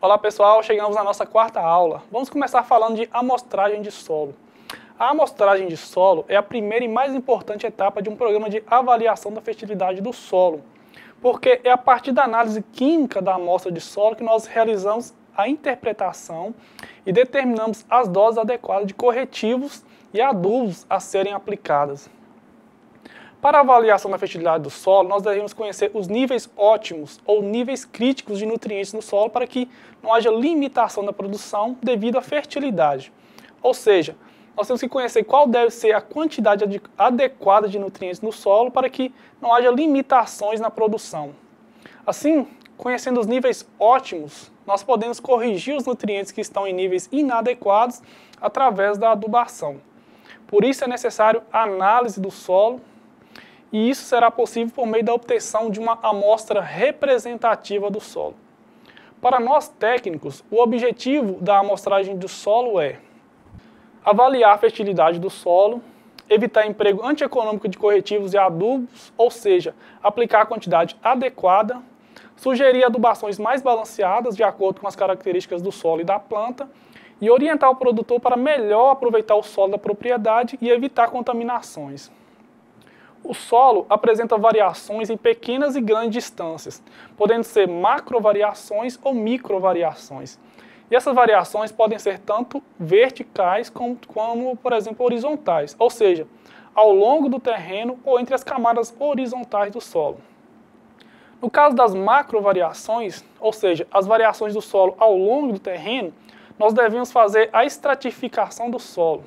Olá pessoal, chegamos na nossa quarta aula. Vamos começar falando de amostragem de solo. A amostragem de solo é a primeira e mais importante etapa de um programa de avaliação da fertilidade do solo, porque é a partir da análise química da amostra de solo que nós realizamos a interpretação e determinamos as doses adequadas de corretivos e adubos a serem aplicadas. Para a avaliação da fertilidade do solo, nós devemos conhecer os níveis ótimos ou níveis críticos de nutrientes no solo para que não haja limitação da produção devido à fertilidade. Ou seja, nós temos que conhecer qual deve ser a quantidade adequada de nutrientes no solo para que não haja limitações na produção. Assim, conhecendo os níveis ótimos, nós podemos corrigir os nutrientes que estão em níveis inadequados através da adubação. Por isso é necessário a análise do solo, e isso será possível por meio da obtenção de uma amostra representativa do solo. Para nós técnicos, o objetivo da amostragem do solo é avaliar a fertilidade do solo, evitar emprego antieconômico de corretivos e adubos, ou seja, aplicar a quantidade adequada, sugerir adubações mais balanceadas de acordo com as características do solo e da planta, e orientar o produtor para melhor aproveitar o solo da propriedade e evitar contaminações. O solo apresenta variações em pequenas e grandes distâncias, podendo ser macrovariações ou microvariações. E essas variações podem ser tanto verticais como, por exemplo, horizontais, ou seja, ao longo do terreno ou entre as camadas horizontais do solo. No caso das macrovariações, ou seja, as variações do solo ao longo do terreno, nós devemos fazer a estratificação do solo,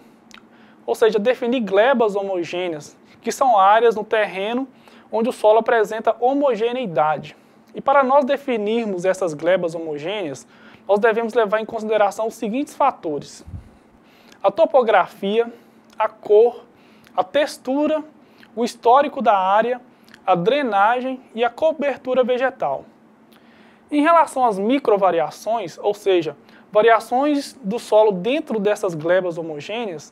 ou seja, definir glebas homogêneas, que são áreas no terreno onde o solo apresenta homogeneidade. E para nós definirmos essas glebas homogêneas, nós devemos levar em consideração os seguintes fatores: a topografia, a cor, a textura, o histórico da área, a drenagem e a cobertura vegetal. Em relação às microvariações, ou seja, variações do solo dentro dessas glebas homogêneas,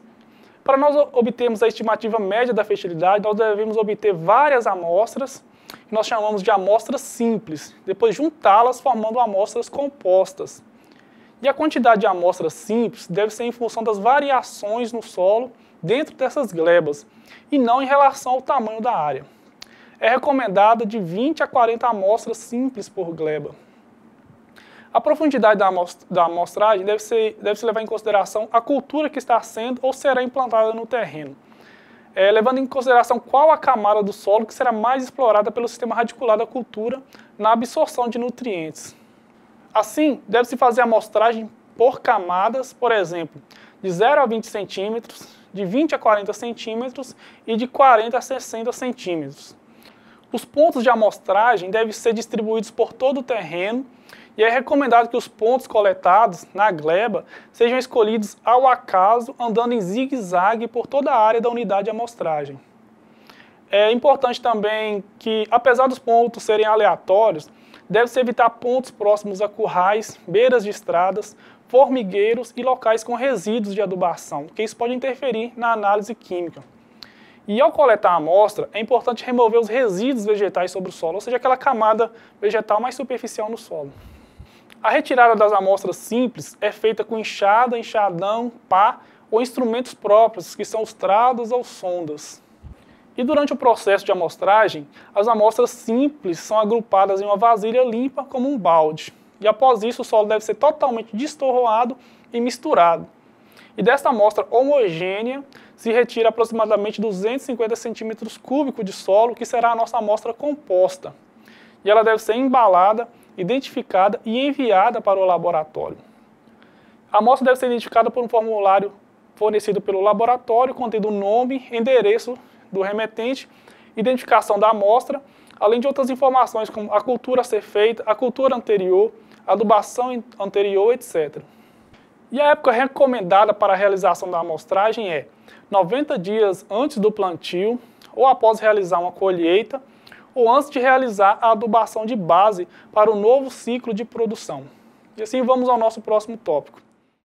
para nós obtermos a estimativa média da fertilidade, nós devemos obter várias amostras, que nós chamamos de amostras simples, depois juntá-las formando amostras compostas. E a quantidade de amostras simples deve ser em função das variações no solo dentro dessas glebas, e não em relação ao tamanho da área. É recomendada de 20 a 40 amostras simples por gleba. A profundidade da amostragem deve-se levar em consideração a cultura que está sendo ou será implantada no terreno, levando em consideração qual a camada do solo que será mais explorada pelo sistema radicular da cultura na absorção de nutrientes. Assim, deve-se fazer a amostragem por camadas, por exemplo, de 0 a 20 centímetros, de 20 a 40 centímetros e de 40 a 60 centímetros. Os pontos de amostragem devem ser distribuídos por todo o terreno, e é recomendado que os pontos coletados na gleba sejam escolhidos ao acaso, andando em zigue-zague por toda a área da unidade de amostragem. É importante também que, apesar dos pontos serem aleatórios, deve-se evitar pontos próximos a currais, beiras de estradas, formigueiros e locais com resíduos de adubação, porque isso pode interferir na análise química. E ao coletar a amostra, é importante remover os resíduos vegetais sobre o solo, ou seja, aquela camada vegetal mais superficial no solo. A retirada das amostras simples é feita com enxada, enxadão, pá ou instrumentos próprios, que são os trados ou sondas. E durante o processo de amostragem, as amostras simples são agrupadas em uma vasilha limpa como um balde. E após isso, o solo deve ser totalmente destorroado e misturado. E desta amostra homogênea, se retira aproximadamente 250 centímetros cúbicos de solo, que será a nossa amostra composta. E ela deve ser embalada, identificada e enviada para o laboratório. A amostra deve ser identificada por um formulário fornecido pelo laboratório, contendo o nome, endereço do remetente, identificação da amostra, além de outras informações como a cultura a ser feita, a cultura anterior, a adubação anterior, etc. E a época recomendada para a realização da amostragem é 90 dias antes do plantio, ou após realizar uma colheita, ou antes de realizar a adubação de base para o novo ciclo de produção. E assim vamos ao nosso próximo tópico.